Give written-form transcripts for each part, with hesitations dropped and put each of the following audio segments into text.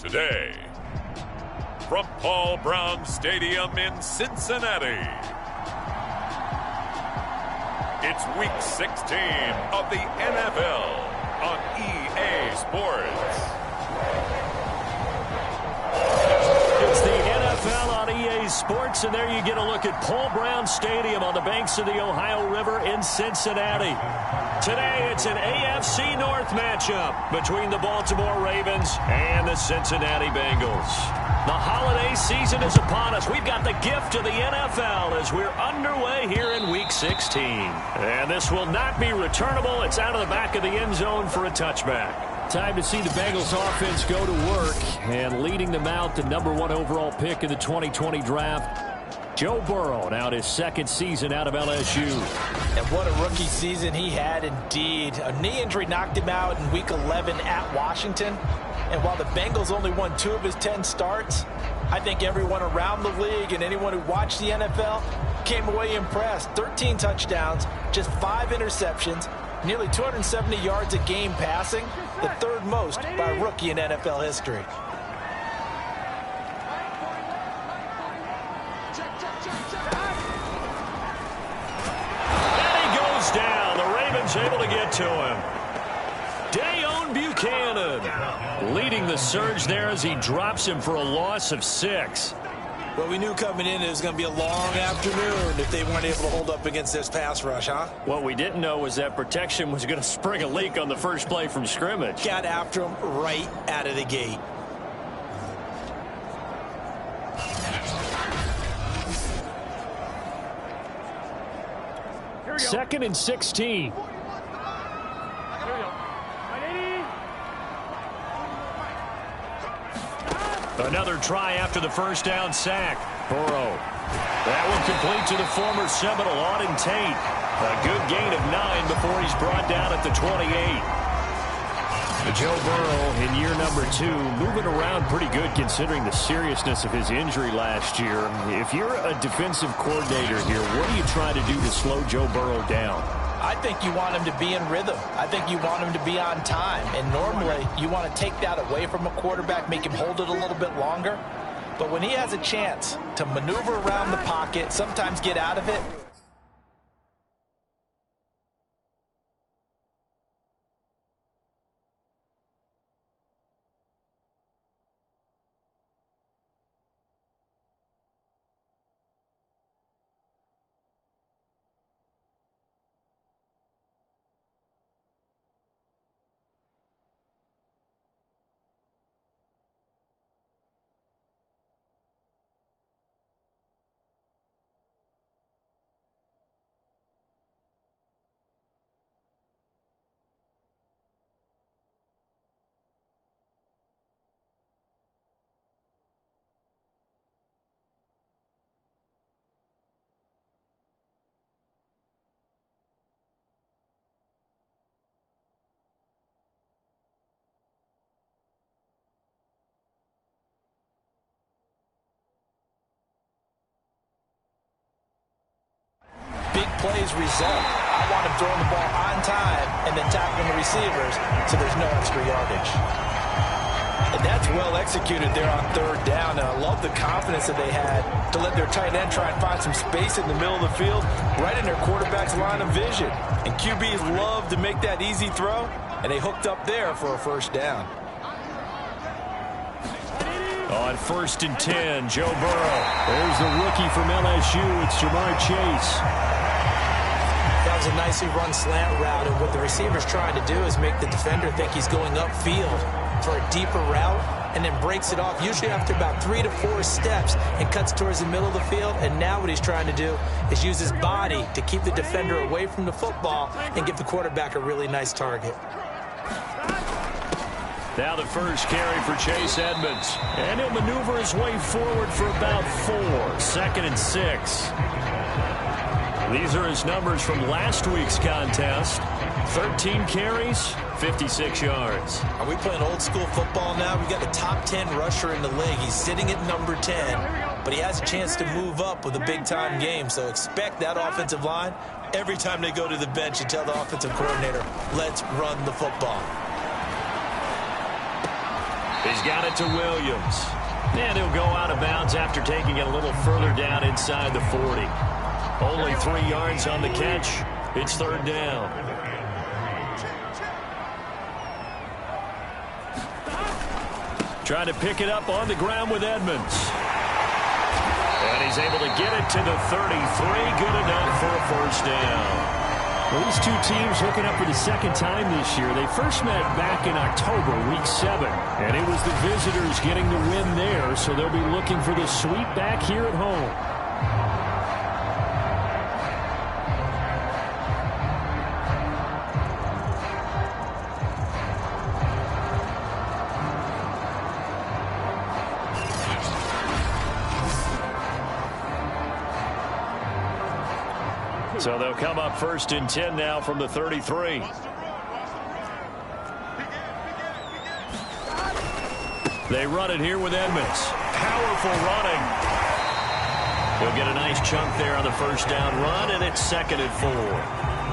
Today, from Paul Brown Stadium in Cincinnati, it's Week 16 of the NFL on EA Sports. It's the NFL on EA Sports, and there you get a look at Paul Brown Stadium on the banks of the Ohio River in Cincinnati. Today, it's an AFC North matchup between the Baltimore Ravens and the Cincinnati Bengals. The holiday season is upon us. We've got the gift of the NFL as we're underway here in Week 16. And this will not be returnable. It's out of the back of the end zone for a touchback. Time to see the Bengals offense go to work, and leading them out, the #1 overall pick in the 2020 draft, Joe Burrow, now his second season out of LSU. And what a rookie season he had indeed. A knee injury knocked him out in Week 11 at Washington. And while the Bengals only won 2 of his 10 starts, I think everyone around the league and anyone who watched the NFL came away impressed. 13 touchdowns, just 5 interceptions, nearly 270 yards a game passing, the 3rd most by a rookie in NFL history. Able to get to him. Dayon Buchanan leading the surge there as he drops him for a loss of 6. Well, we knew coming in it was going to be a long afternoon if they weren't able to hold up against this pass rush, huh? What we didn't know was that protection was going to spring a leak on the first play from scrimmage. Got after him right out of the gate. Second and 16. Another try after the first down sack. Burrow. That one complete to the former Seminole, Auden Tate. A good gain of 9 before he's brought down at the 28. Joe Burrow in year #2, moving around pretty good considering the seriousness of his injury last year. If you're a defensive coordinator here, what do you try to do to slow Joe Burrow down? I think you want him to be in rhythm. I think you want him to be on time. And normally, you want to take that away from a quarterback, make him hold it a little bit longer. But when he has a chance to maneuver around the pocket, sometimes get out of it, big plays result. I want him throwing the ball on time and then tackling the receivers so there's no extra yardage. And that's well executed there on 3rd down. And I love the confidence that they had to let their tight end try and find some space in the middle of the field, right in their quarterback's line of vision. And QBs love to make that easy throw, and they hooked up there for a 1st down. On 1st and 10, Joe Burrow. There's the rookie from LSU. It's Jamar Chase. That was a nicely run slant route, and what the receiver's trying to do is make the defender think he's going upfield for a deeper route, and then breaks it off, usually after about 3 to 4 steps, and cuts towards the middle of the field. And now what he's trying to do is use his body to keep the defender away from the football and give the quarterback a really nice target. Now the first carry for Chase Edmonds. And he'll maneuver his way forward for about 4. 2nd and 6. These are his numbers from last week's contest. 13 carries, 56 yards. Are we playing old school football now? We got the top 10 rusher in the league. He's sitting at number 10, but he has a chance to move up with a big-time game. So expect that offensive line. Every time they go to the bench, you tell the offensive coordinator, let's run the football. He's got it to Williams. And he'll go out of bounds after taking it a little further down inside the 40. Only 3 yards on the catch. It's third down. Trying to pick it up on the ground with Edmonds. And he's able to get it to the 33. Good enough for a first down. Well, these two teams hooking up for the second time this year. They first met back in October, week 7. And it was the visitors getting the win there, so they'll be looking for the sweep back here at home. So they'll come up first and 10 now from the 33. They run it here with Edmonds. Powerful running. He'll get a nice chunk there on the first down run, and it's 2nd and 4.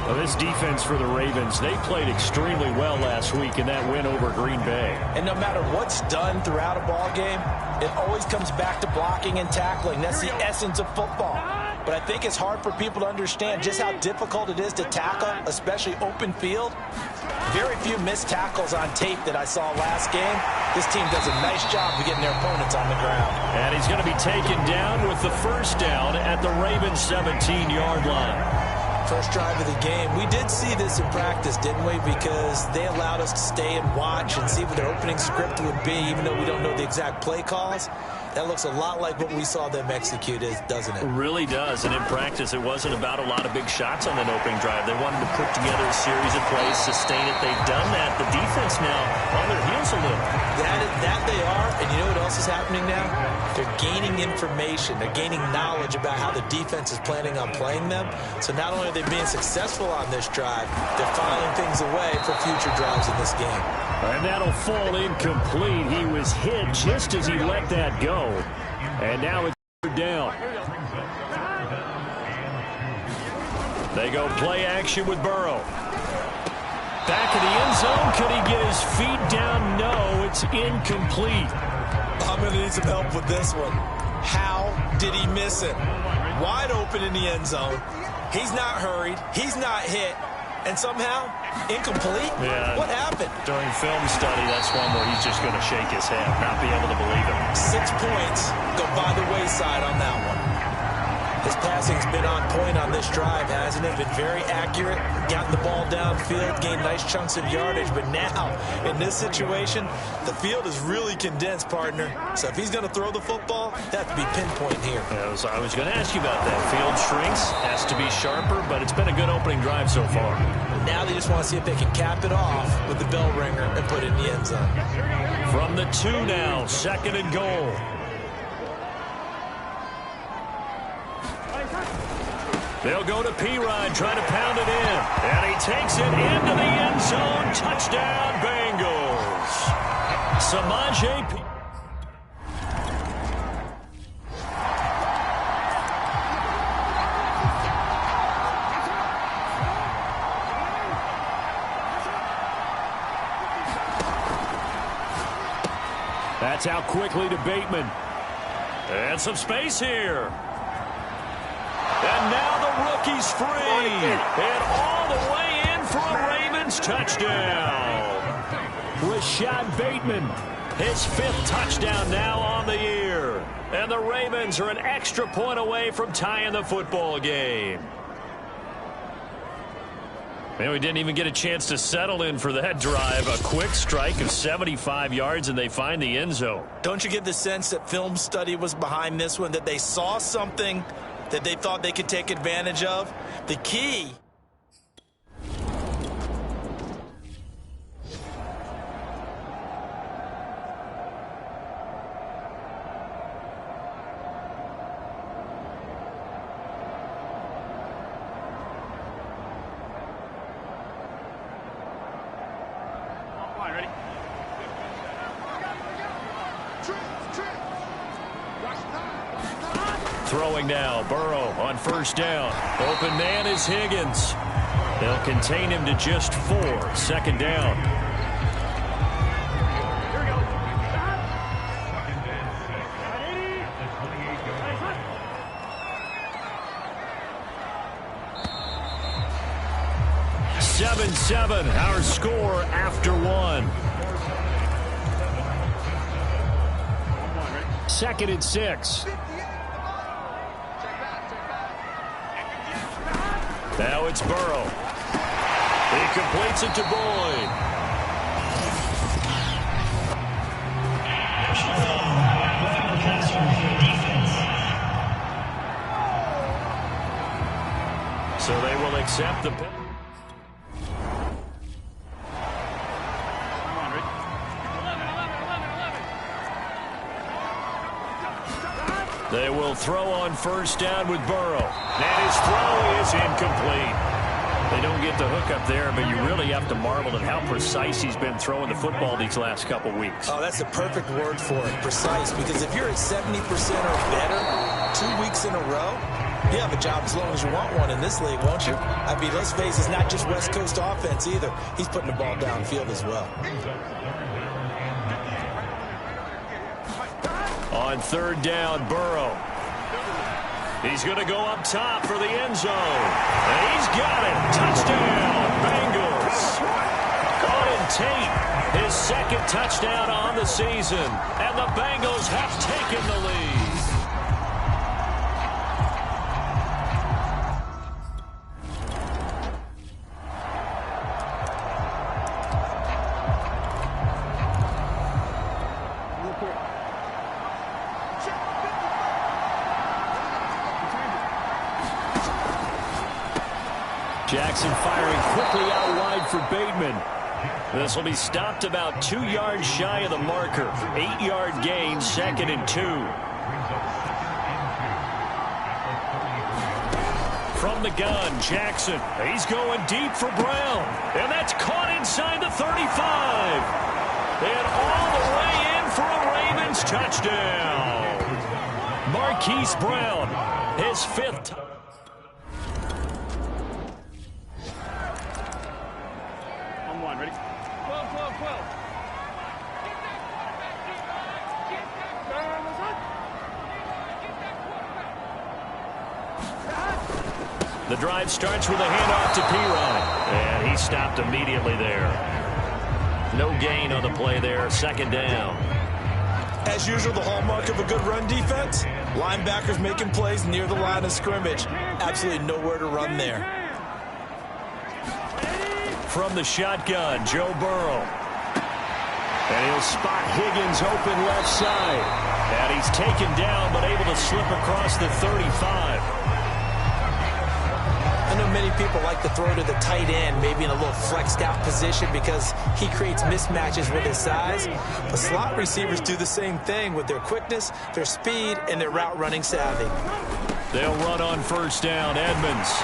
Well, this defense for the Ravens, they played extremely well last week in that win over Green Bay. And no matter what's done throughout a ball game, it always comes back to blocking and tackling. That's the essence of football. But I think it's hard for people to understand just how difficult it is to tackle, especially open field. Very few missed tackles on tape that I saw last game. This team does a nice job of getting their opponents on the ground. And he's going to be taken down with the first down at the Ravens 17-yard line. First drive of the game. We did see this in practice, didn't we? Because they allowed us to stay and watch and see what their opening script would be, even though we don't know the exact play calls. That looks a lot like what we saw them execute, doesn't it? It really does. And in practice, it wasn't about a lot of big shots on that opening drive. They wanted to put together a series of plays, sustain it. They've done that. The defense now on their heels a little. That they are. And you know what else is happening now? They're gaining information. They're gaining knowledge about how the defense is planning on playing them. So not only are they being successful on this drive, they're filing things away for future drives in this game. And that'll fall incomplete. He was hit just as he let that go. And now it's down. They go play action with Burrow. Back in the end zone. Could he get his feet down? No, it's incomplete. I'm going to need some help with this one. How did he miss it? Wide open in the end zone. He's not hurried. He's not hit. And somehow, incomplete? Yeah. What happened? During film study, that's one where he's just going to shake his head, not be able to believe it. 6 points go by the wayside on that one. His passing's been on point on this drive, hasn't it? Been very accurate, gotten the ball downfield, gained nice chunks of yardage. But now, in this situation, the field is really condensed, partner. So if he's going to throw the football, that has to be pinpoint here. Yeah, I was going to ask you about that. Field shrinks, has to be sharper, but it's been a good opening drive so far. Now they just want to see if they can cap it off with the bell ringer and put it in the end zone. From the 2 now, 2nd and goal. They'll go to P-Rod, trying to pound it in. And he takes it into the end zone. Touchdown, Bengals. Samaje P. That's out quickly to Bateman. And some space here. And now the rookie's free. And all the way in for a Ravens touchdown. Rashad Bateman, his 5th touchdown now on the year. And the Ravens are an extra point away from tying the football game. Man, we didn't even get a chance to settle in for that drive. A quick strike of 75 yards, and they find the end zone. Don't you get the sense that film study was behind this one, that they saw something that they thought they could take advantage of? The key. Throwing now, Burrow on first down. Open man is Higgins. They'll contain him to just 4. 2nd down. 27, our score after one. 2nd and 6. Now it's Burrow. He completes it to Boyd. So they will accept the penalty. They will throw on 1st down with Burrow. And his throw is incomplete. They don't get the hook up there, but you really have to marvel at how precise he's been throwing the football these last couple weeks. Oh, that's the perfect word for it, precise, because if you're at 70% or better 2 weeks in a row, you have a job as long as you want one in this league, won't you? I mean, let's face it, it's not just West Coast offense either. He's putting the ball downfield as well. On 3rd down, Burrow. He's going to go up top for the end zone. And he's got it. Touchdown, Bengals. Golden Tate, his 2nd touchdown on the season. And the Bengals have taken the lead. Jackson firing quickly out wide for Bateman. This will be stopped about 2 yards shy of the marker. 8-yard gain, 2nd and 2. From the gun, Jackson. He's going deep for Brown. And that's caught inside the 35. And all the way in for a Ravens touchdown. Marquise Brown, his 5th. The drive starts with a handoff to Pirine, and he stopped immediately there. No gain on the play there, 2nd down. As usual, the hallmark of a good run defense, linebackers making plays near the line of scrimmage. Absolutely nowhere to run there. From the shotgun, Joe Burrow. And he'll spot Higgins open left side. And he's taken down, but able to slip across the 35. I know many people like to throw to the tight end, maybe in a little flexed out position because he creates mismatches with his size. But slot receivers do the same thing with their quickness, their speed, and their route running savvy. They'll run on 1st down, Edmonds.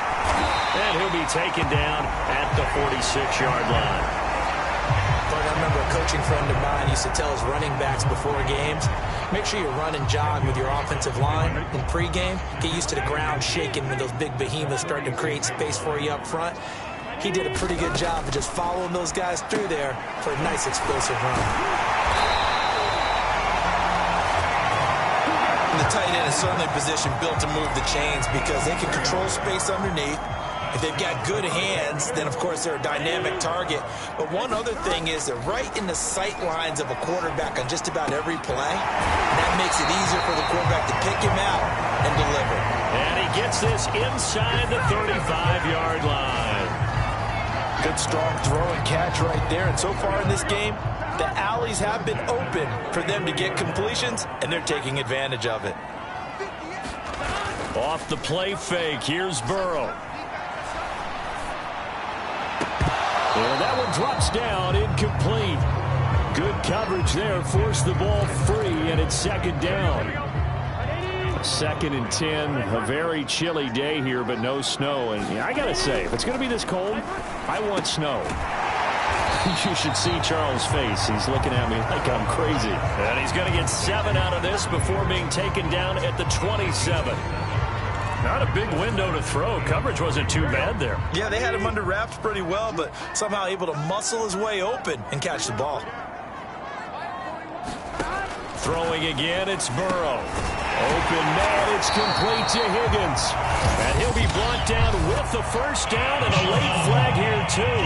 And he'll be taken down at the 46-yard line. But I remember a coaching friend of mine used to tell his running backs before games, make sure you run and jog with your offensive line in pregame. Get used to the ground shaking when those big behemoths start to create space for you up front. He did a pretty good job of just following those guys through there for a nice explosive run. And the tight end is certainly a position built to move the chains because they can control space underneath. If they've got good hands, then, of course, they're a dynamic target. But one other thing is they're right in the sight lines of a quarterback on just about every play. And that makes it easier for the quarterback to pick him out and deliver. And he gets this inside the 35-yard line. Good, strong throw and catch right there. And so far in this game, the alleys have been open for them to get completions, and they're taking advantage of it. Off the play fake, here's Burrow. And that one drops down, incomplete. Good coverage there, forced the ball free, and it's 2nd down. 2nd and 10, a very chilly day here, but no snow. And I got to say, if it's going to be this cold, I want snow. You should see Charles' face. He's looking at me like I'm crazy. And he's going to get 7 out of this before being taken down at the 27. Not a big window to throw. Coverage wasn't too bad there. Yeah, they had him under wraps pretty well, but somehow able to muscle his way open and catch the ball. Throwing again, it's Burrow. Open man, it's complete to Higgins. And he'll be brought down with the first down and a late flag here, too.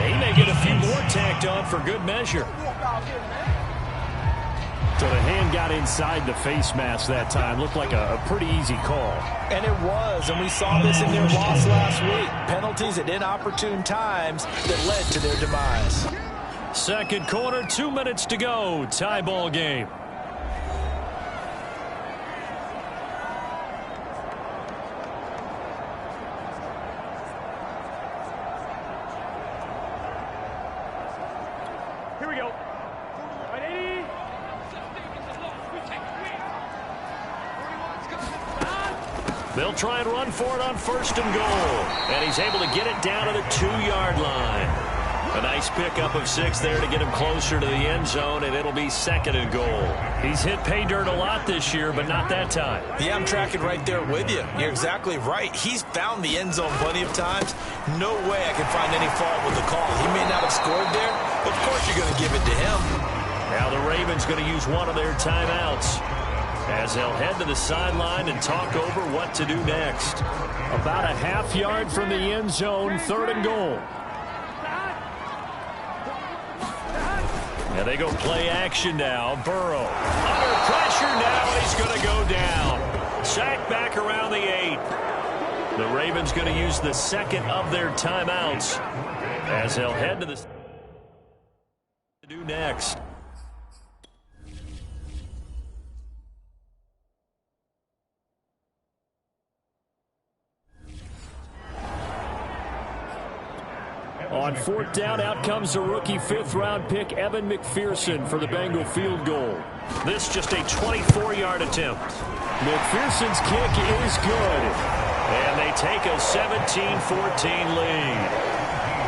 He may get a few more tacked on for good measure. So the hand got inside the face mask that time. Looked like a pretty easy call. And it was, and we saw this in their loss last week. Penalties at inopportune times that led to their demise. Second quarter, 2 minutes to go. Tie ball game. Here we go. They'll try and run for it on first and goal. And he's able to get it down to the 2-yard line. A nice pickup of 6 there to get him closer to the end zone, and it'll be second and goal. He's hit pay dirt a lot this year, but not that time. Yeah, I'm tracking right there with you. You're exactly right. He's found the end zone plenty of times. No way I can find any fault with the call. He may not have scored there, but of course you're going to give it to him. Now the Ravens going to use one of their timeouts as they'll head to the sideline and talk over what to do next. About a half yard from the end zone, third and goal. And they go play action now. Burrow under pressure now, and he's going to go down. Sacked back around the 8. The Ravens going to use the second of their timeouts as they'll head to the to do next. On fourth down, out comes the rookie 5th-round pick, Evan McPherson, for the Bengal field goal. This just a 24-yard attempt. McPherson's kick is good. And they take a 17-14 lead.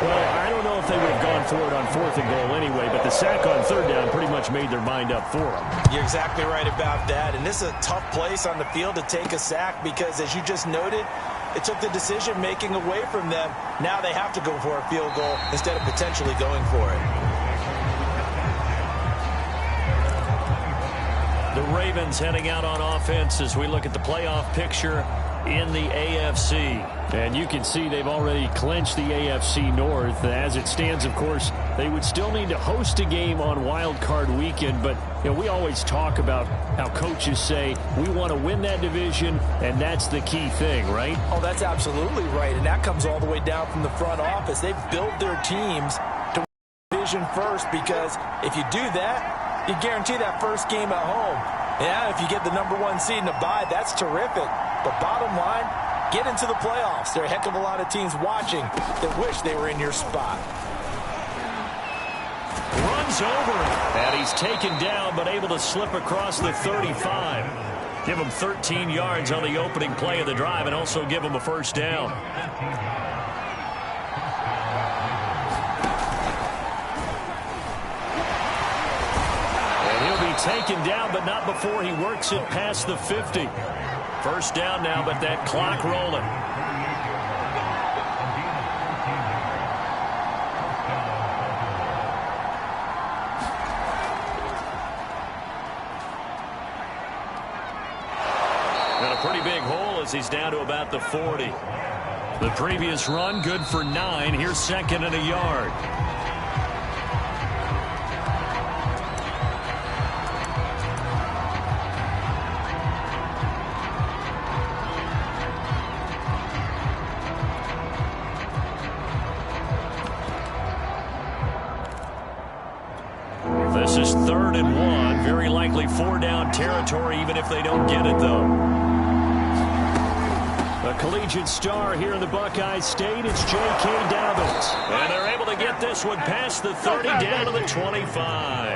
Well, I don't know if they would have gone for it on fourth and goal anyway, but the sack on third down pretty much made their mind up for them. You're exactly right about that. And this is a tough place on the field to take a sack because, as you just noted, it took the decision-making away from them. Now they have to go for a field goal instead of potentially going for it. The Ravens heading out on offense as we look at the playoff picture in the AFC. And you can see they've already clinched the AFC North. As it stands, of course, they would still need to host a game on Wild Card Weekend. But you know, we always talk about how coaches say we want to win that division, and that's the key thing, right? Oh, that's absolutely right. And that comes all the way down from the front office. They've built their teams to win the division first, because if you do that, you guarantee that first game at home. Yeah, if you get the #1 seed in a bye, that's terrific. But bottom line, get into the playoffs. There are a heck of a lot of teams watching that wish they were in your spot. Runs over, and he's taken down, but able to slip across the 35. Give him 13 yards on the opening play of the drive, and also give him a first down. And he'll be taken down, but not before he works it past the 50. First down now, but that clock rolling. And a pretty big hole as he's down to about the 40. The previous run, good for 9. Here's second and a yard. This is 3rd and 1. Very likely 4-down territory, even if they don't get it, though. A collegiate star here in the Buckeye State, it's J.K. Dobbins. And they're able to get this one past the 30, down to the 25.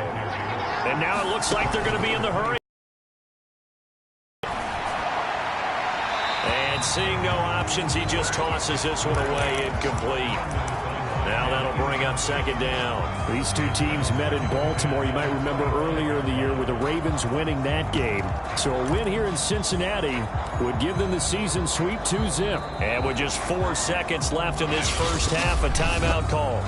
And now it looks like they're going to be in the hurry. And seeing no options, he just tosses this one away, incomplete. Now that'll bring up second down. These two teams met in Baltimore, you might remember, earlier in the year with the Ravens winning that game. So a win here in Cincinnati would give them the season sweep 2-zip. And with just 4 seconds left in this first half, a timeout call.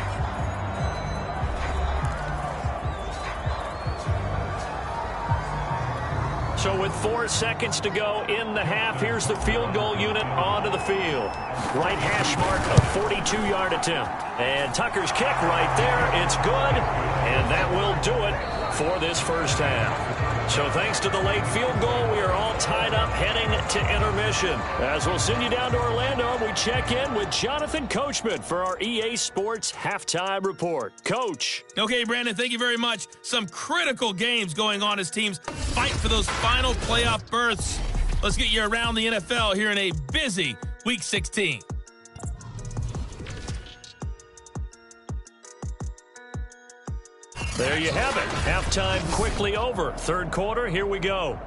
So with 4 seconds to go in the half, here's the field goal unit onto the field. Right hash mark, a 42-yard attempt. And Tucker's kick right there. It's good, and that will do it for this first half. So thanks to the late field goal, we are all tied up heading to intermission. As we'll send you down to Orlando, we check in with Jonathan Coachman for our EA Sports Halftime Report. Coach. Okay, Brandon, thank you very much. Some critical games going on as teams fight for those final playoff berths. Let's get you around the NFL here in a busy Week 16. There you have it. Halftime quickly over. Third quarter, here we go.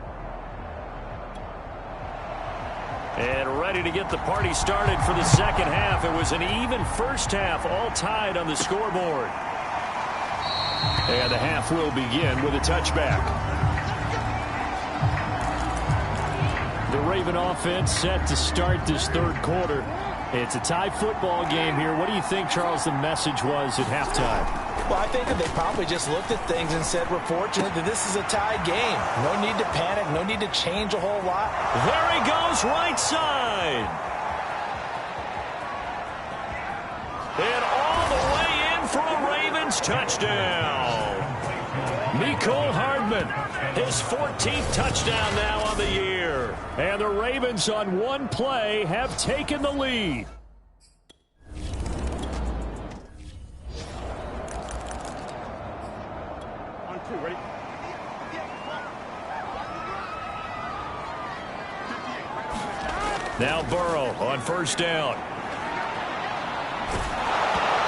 And ready to get the party started for the second half. It was an even first half, all tied on the scoreboard. And the half will begin with a touchback. The Raven offense set to start this third quarter. It's a tie football game here. What do you think, Charles, the message was at halftime? Well, I think that they probably just looked at things and said, we're fortunate that this is a tie game. No need to panic. No need to change a whole lot. There he goes, right side. And all the way in for a Ravens touchdown. Mecole Hardman, his 14th touchdown now on the year. And the Ravens on one play have taken the lead. Ready? Now Burrow on first down.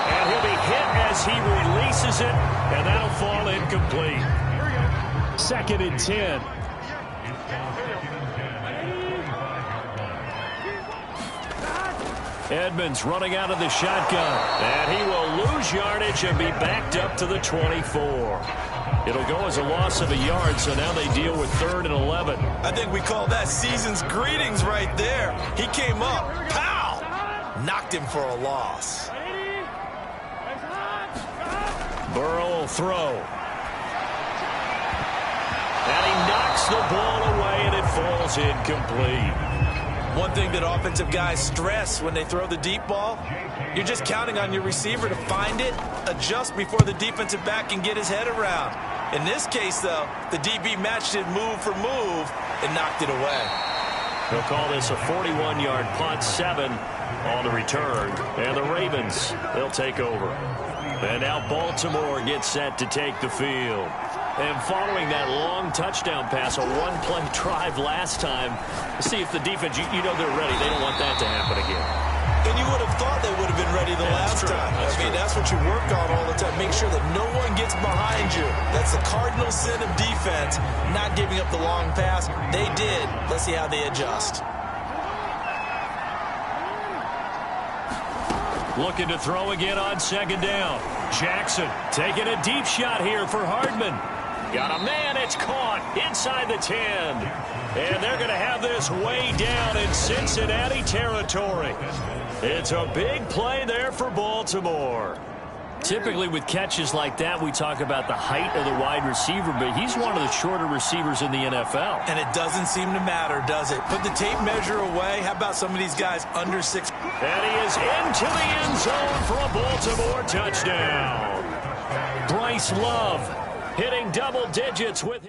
And he'll be hit as he releases it, and that'll fall incomplete. 2nd and 10. Edmonds running out of the shotgun, and he will lose yardage and be backed up to the 24. It'll go as a loss of a yard, so now they deal with 3rd and 11. I think we call that season's greetings right there. He came up, pow, knocked him for a loss. Burrow will throw. And he knocks the ball away, and it falls incomplete. One thing that offensive guys stress when they throw the deep ball, you're just counting on your receiver to find it, adjust before the defensive back can get his head around. In this case, though, the DB matched it move for move and knocked it away. They'll call this a 41-yard punt, 7 on the return. And the Ravens, they'll take over. And now Baltimore gets set to take the field. And following that long touchdown pass, a one-play drive last time, see if the defense, you know they're ready. They don't want that to happen again. And you would have thought they would have been ready the last time. That's what you work on all the time. Make sure that no one gets behind you. That's the cardinal sin of defense, not giving up the long pass. They did. Let's see how they adjust. Looking to throw again on 2nd down. Jackson taking a deep shot here for Hardman. Got a man, it's caught inside the 10. And they're going to have this way down in Cincinnati territory. It's a big play there for Baltimore. Typically with catches like that, we talk about the height of the wide receiver, but he's one of the shorter receivers in the NFL. And it doesn't seem to matter, does it? Put the tape measure away. How about some of these guys under 6? And he is into the end zone for a Baltimore touchdown. Bryce Love hitting double digits with...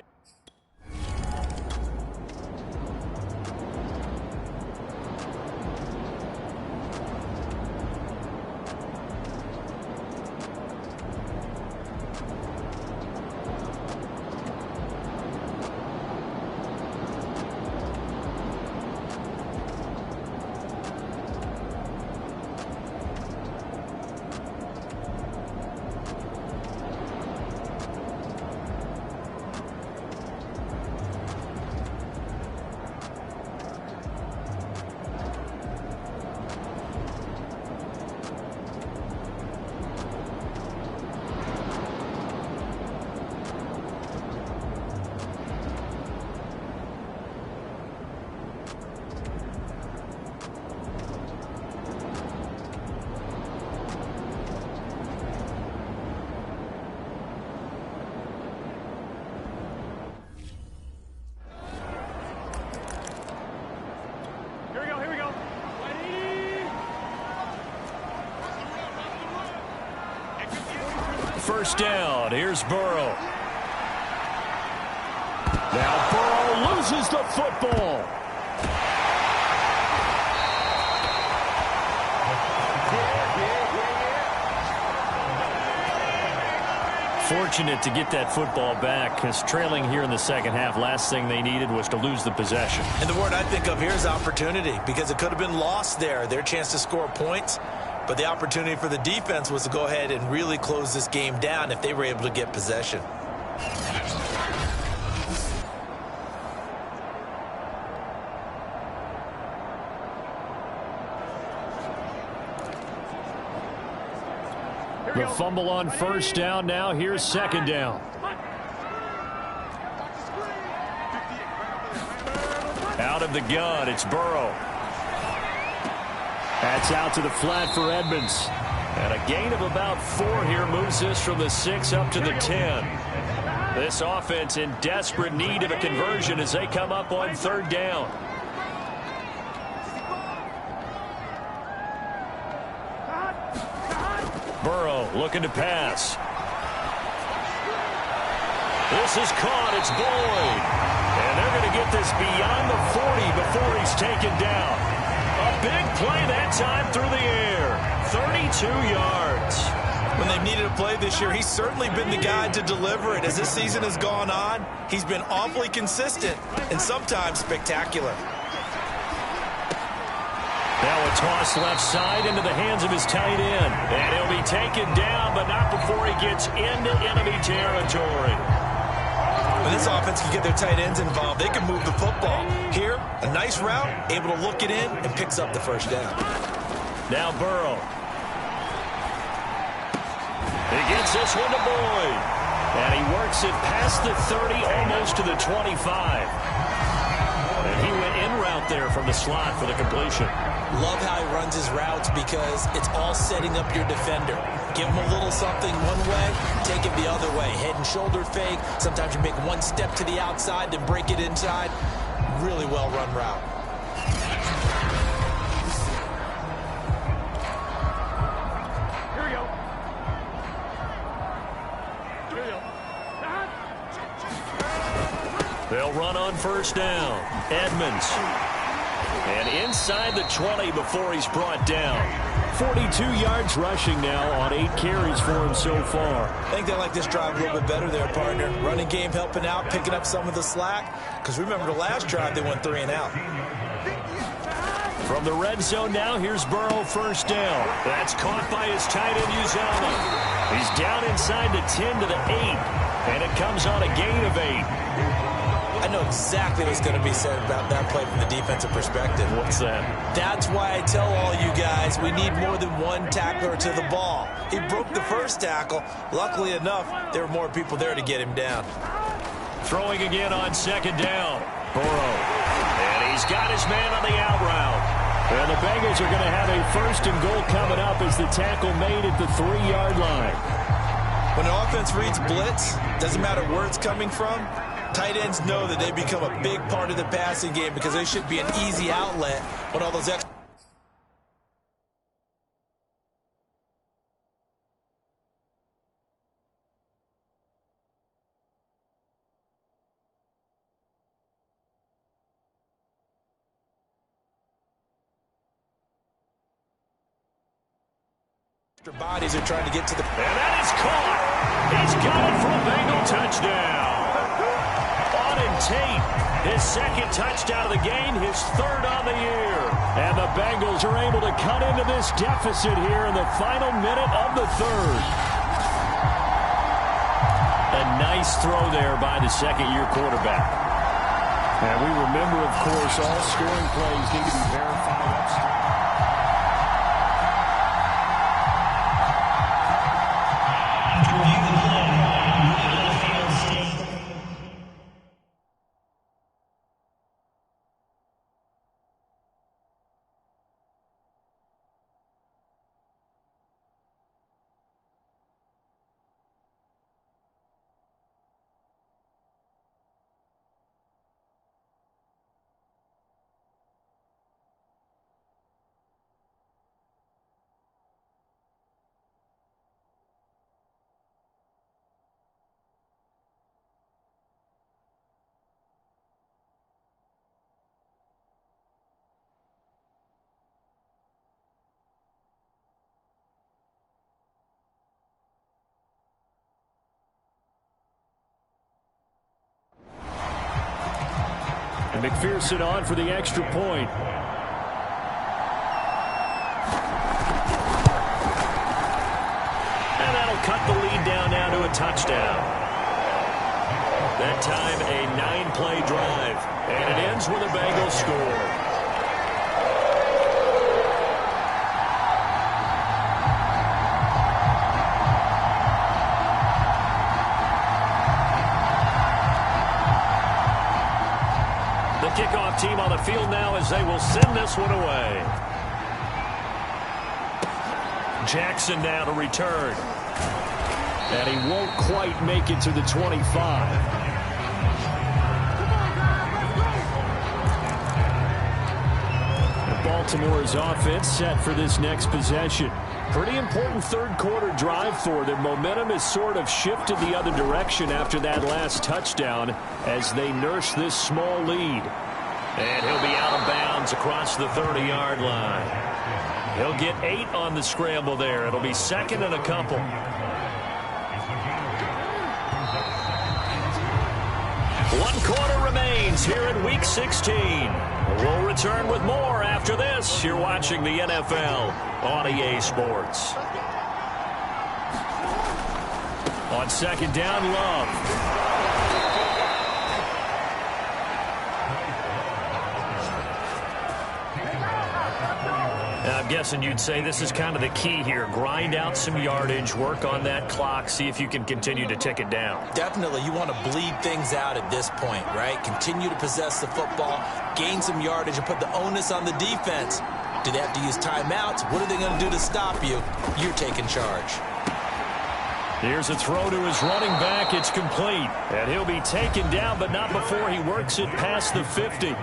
first down. Here's Burrow. Now Burrow loses the football. Fortunate to get that football back, because trailing here in the second half, last thing they needed was to lose the possession. And the word I think of here is opportunity, because it could have been lost there, their chance to score points. But the opportunity for the defense was to go ahead and really close this game down if they were able to get possession. The fumble on first down. Now here's second down. Out of the gun, it's Burrow. That's out to the flat for Edmonds. And a gain of about 4 here moves this from the 6 up to the 10. This offense in desperate need of a conversion as they come up on third down. Burrow looking to pass. This is caught. It's Boyd. And they're going to get this beyond the 40 before he's taken down. A big play that time through the air. 32 yards. When they've needed a play this year, he's certainly been the guy to deliver it. As this season has gone on, he's been awfully consistent and sometimes spectacular. Now a toss left side into the hands of his tight end. And he'll be taken down, but not before he gets into enemy territory. When this offense can get their tight ends involved, they can move the football. Here, a nice route, able to look it in, and picks up the first down. Now Burrow. He gets this one to Boyd. And he works it past the 30, almost to the 25. And he went in route there from the slot for the completion. Love how he runs his routes because it's all setting up your defender. Give him a little something one way, take it the other way. Head and shoulder fake. Sometimes you make one step to the outside, then break it inside. Really well run route. Here we go. They'll run on first down. Edmonds. And inside the 20 before he's brought down. 42 yards rushing now on 8 carries for him so far. I think they like this drive a little bit better there, partner. Running game helping out, picking up some of the slack. Because remember the last drive, they went 3 and out. From the red zone now, here's Burrow first down. That's caught by his tight end, Uzomah. He's down inside the 10 to the 8. And it comes on a gain of 8. I know exactly what's going to be said about that play from the defensive perspective. What's that? That's why I tell all you guys we need more than one tackler to the ball. He broke the first tackle. Luckily enough, there were more people there to get him down. Throwing again on second down. Burrow. And he's got his man on the out route. And the Bengals are going to have a first and goal coming up as the tackle made at the 3-yard line. When an offense reads blitz, doesn't matter where it's coming from, tight ends know that they become a big part of the passing game because they should be an easy outlet when all those extra bodies are trying to get to the... And that is caught. He's got it for a Bengal touchdown. Auden Tate, his second touchdown of the game, his 3rd on the year. And the Bengals are able to cut into this deficit here in the final minute of the 3rd. A nice throw there by the second-year quarterback. And we remember, of course, all scoring plays need to be verified upstream. And McPherson on for the extra point. And that'll cut the lead down now to a touchdown. That time a 9-play drive. And it ends with a Bengals score. Kickoff team on the field now as they will send this one away. Jackson now to return. And he won't quite make it to the 25. And Baltimore's offense set for this next possession. Pretty important third-quarter drive for them. Momentum has sort of shifted the other direction after that last touchdown as they nurse this small lead. And he'll be out of bounds across the 30-yard line. He'll get 8 on the scramble there. It'll be second and a couple. One quarter remains here in Week 16. We'll return with more after this. You're watching the NFL on EA Sports. On second down, Love. I'm guessing you'd say this is kind of the key here. Grind out some yardage, work on that clock, see if you can continue to tick it down. Definitely. You want to bleed things out at this point, right? Continue to possess the football, gain some yardage, and put the onus on the defense. Do they have to use timeouts? What are they going to do to stop you? You're taking charge. Here's a throw to his running back. It's complete. And he'll be taken down, but not before he works it past the 50.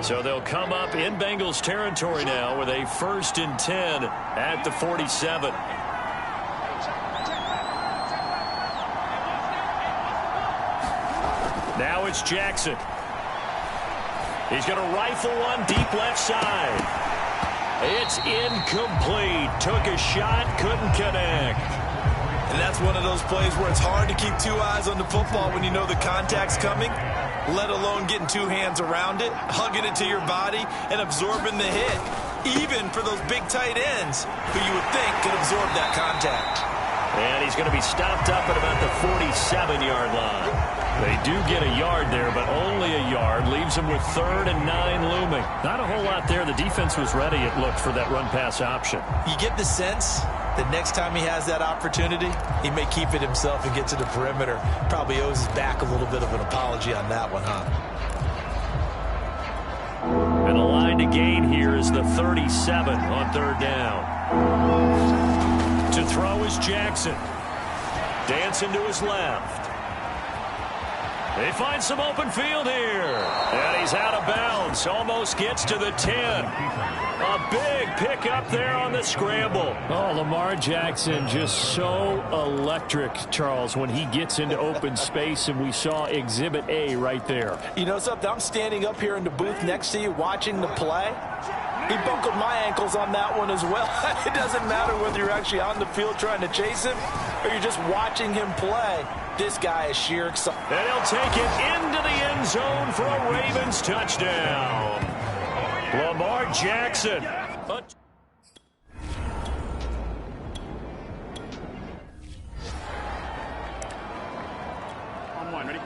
So they'll come up in Bengals territory now with a 1st and 10 at the 47. Now it's Jackson. He's going to rifle one deep left side. It's incomplete. Took a shot, couldn't connect. And that's one of those plays where it's hard to keep 2 eyes on the football when you know the contact's coming, let alone getting 2 hands around it, hugging it to your body, and absorbing the hit, even for those big tight ends who you would think could absorb that contact. And he's going to be stopped up at about the 47-yard line. They do get a yard there, but only a yard. Leaves them with 3rd and 9 looming. Not a whole lot there. The defense was ready, it looked, for that run-pass option. You get the sense that next time he has that opportunity, he may keep it himself and get to the perimeter. Probably owes his back a little bit of an apology on that one, huh? And the line to gain here is the 37 on 3rd down. To throw is Jackson. Dancing to his left. They find some open field here. And he's out of bounds. Almost gets to the 10. A big pickup there on the scramble. Oh, Lamar Jackson just so electric, Charles, when he gets into open space, and we saw Exhibit A right there. You know something? I'm standing up here in the booth next to you watching the play. He buckled my ankles on that one as well. It doesn't matter whether you're actually on the field trying to chase him or you're just watching him play. This guy is sheer excitement. And he'll take it into the end zone for a Ravens touchdown. Lamar Jackson. On one, ready?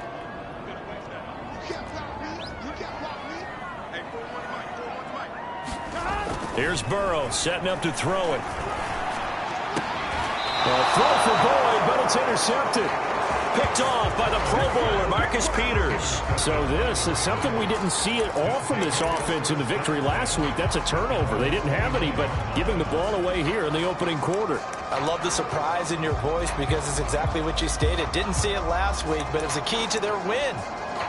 Here's Burrow setting up to throw it. A throw for Boyd, but it's intercepted. Picked off by the Pro Bowler, Marcus Peters. So this is something we didn't see at all from this offense in the victory last week. That's a turnover. They didn't have any, but giving the ball away here in the opening quarter. I love the surprise in your voice because it's exactly what you stated. Didn't see it last week, but it's a key to their win.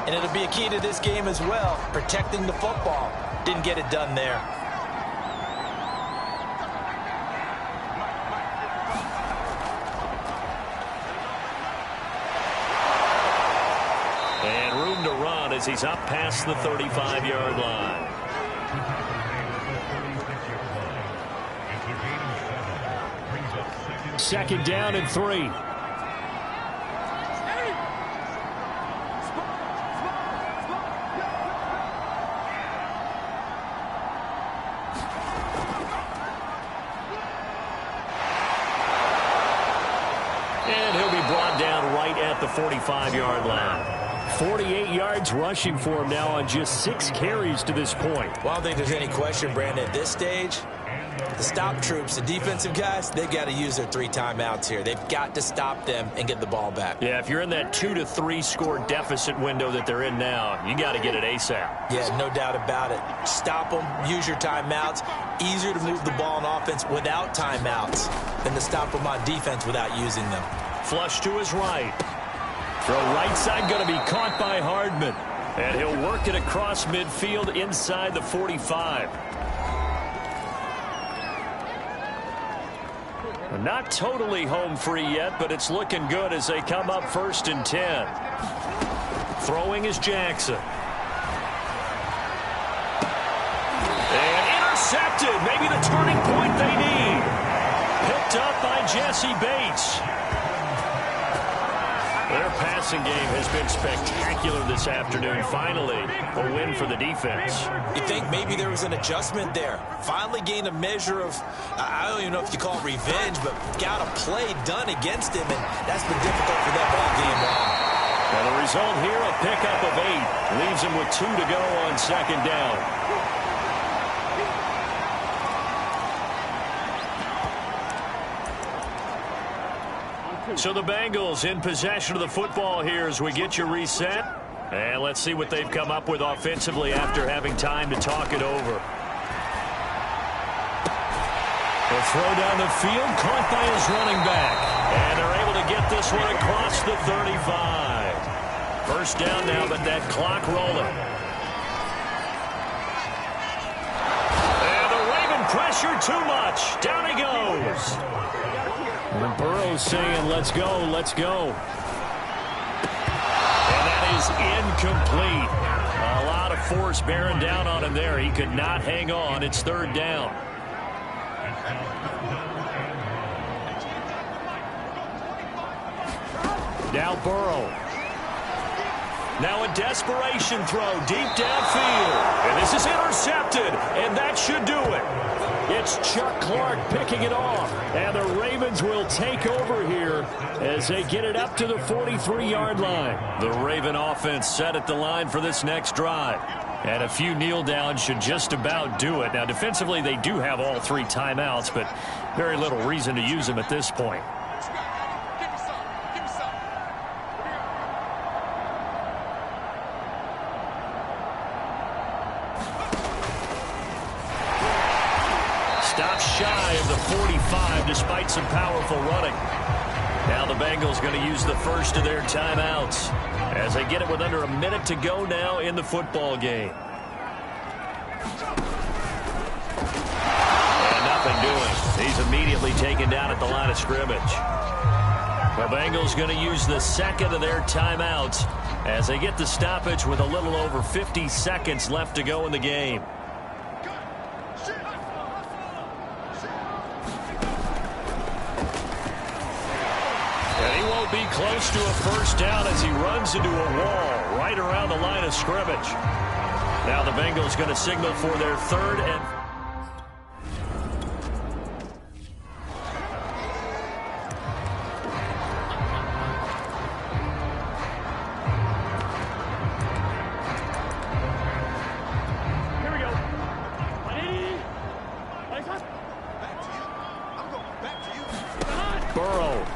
And it'll be a key to this game as well, protecting the football. Didn't get it done there. As he's up past the 35-yard line. Second down and 3. the 45-yard line. 48 yards rushing for him now on just 6 carries to this point. Well, I don't think there's any question, Brandon, at this stage. The stop troops, the defensive guys, they've got to use their 3 timeouts here. They've got to stop them and get the ball back. Yeah, if you're in that 2 to 3 score deficit window that they're in now, you got to get it ASAP. Yeah, no doubt about it. Stop them, use your timeouts. Easier to move the ball on offense without timeouts than to stop them on defense without using them. Flush to his right. Throw right side going to be caught by Hardman. And he'll work it across midfield inside the 45. Not totally home free yet, but it's looking good as they come up 1st and 10. Throwing is Jackson. And intercepted. Maybe the turning point they need. Picked up by Jesse Bates. Their passing game has been spectacular this afternoon. Finally, a win for the defense. You think maybe there was an adjustment there. Finally gained a measure of, I don't even know if you call it revenge, but got a play done against him, and that's been difficult for them all game long. And the result here, a pickup of 8. Leaves him with 2 to go on 2nd down. So the Bengals in possession of the football here as we get you reset. And let's see what they've come up with offensively after having time to talk it over. The throw down the field, caught by his running back. And they're able to get this one across the 35. 1st down now, but that clock rolling. And the Raven pressure too much. Down he goes. And Burrow's saying, let's go, let's go. And that is incomplete. A lot of force bearing down on him there. He could not hang on. It's 3rd down. Now Burrow. Now a desperation throw deep downfield. And this is intercepted. And that should do it. It's Chuck Clark picking it off. And the Ravens will take over here as they get it up to the 43-yard line. The Raven offense set at the line for this next drive. And a few kneel downs should just about do it. Now, defensively, they do have all 3 timeouts, but very little reason to use them at this point. Shy of the 45 despite some powerful running. Now the Bengals going to use the first of their timeouts as they get it with under a minute to go now in the football game. And nothing doing. He's immediately taken down at the line of scrimmage. The Bengals going to use the second of their timeouts as they get the stoppage with a little over 50 seconds left to go in the game. Be close to a 1st down as he runs into a wall right around the line of scrimmage. Now the Bengals going to signal for their 3rd and... Here we go. Burrow.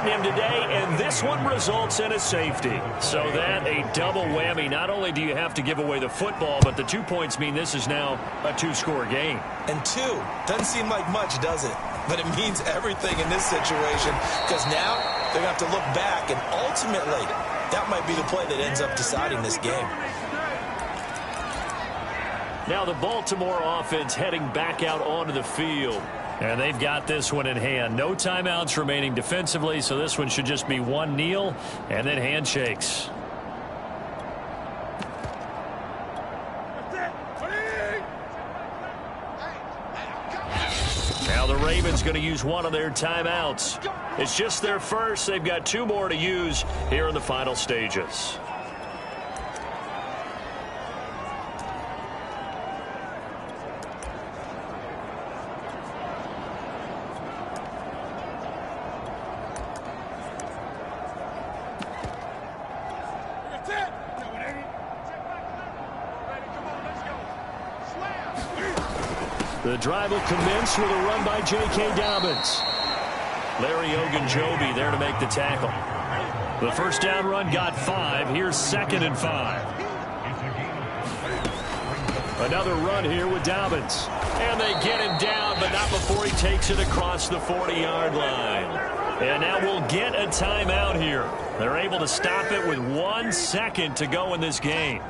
Him today, and this one results in a safety. So that a double whammy. Not only do you have to give away the football, but the 2 points mean this is now a 2-score game. And 2 doesn't seem like much, does it? But it means everything in this situation because now they're going to have to look back, and ultimately that might be the play that ends up deciding this game. Now the Baltimore offense heading back out onto the field. And they've got this one in hand. No timeouts remaining defensively, so this one should just be 1 kneel and then handshakes. Now the Ravens going to use 1 of their timeouts. It's just their first. They've got 2 more to use here in the final stages. The drive will commence with a run by J.K. Dobbins. Larry Ogunjobi there to make the tackle. The first down run got 5. Here's 2nd and 5. Another run here with Dobbins. And they get him down, but not before he takes it across the 40-yard line. And now we'll get a timeout here. They're able to stop it with 1 second to go in this game.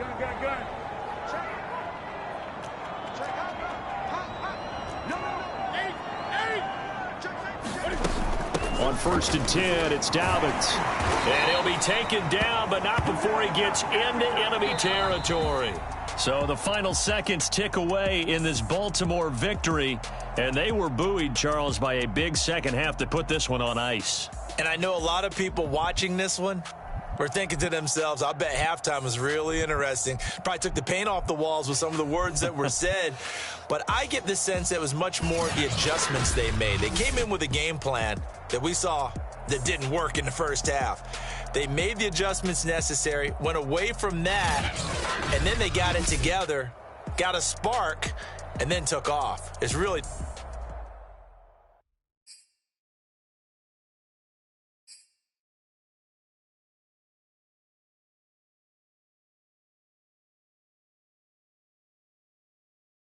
On 1st and 10, it's Dobbins. And he'll be taken down, but not before he gets into enemy territory. So the final seconds tick away in this Baltimore victory. And they were buoyed, Charles, by a big second half to put this one on ice. And I know a lot of people watching this one were thinking to themselves, I bet halftime was really interesting. Probably took the paint off the walls with some of the words that were said. But I get the sense that it was much more the adjustments they made. They came in with a game plan that we saw that didn't work in the first half. They made the adjustments necessary, went away from that, and then they got it together, got a spark, and then took off. It's really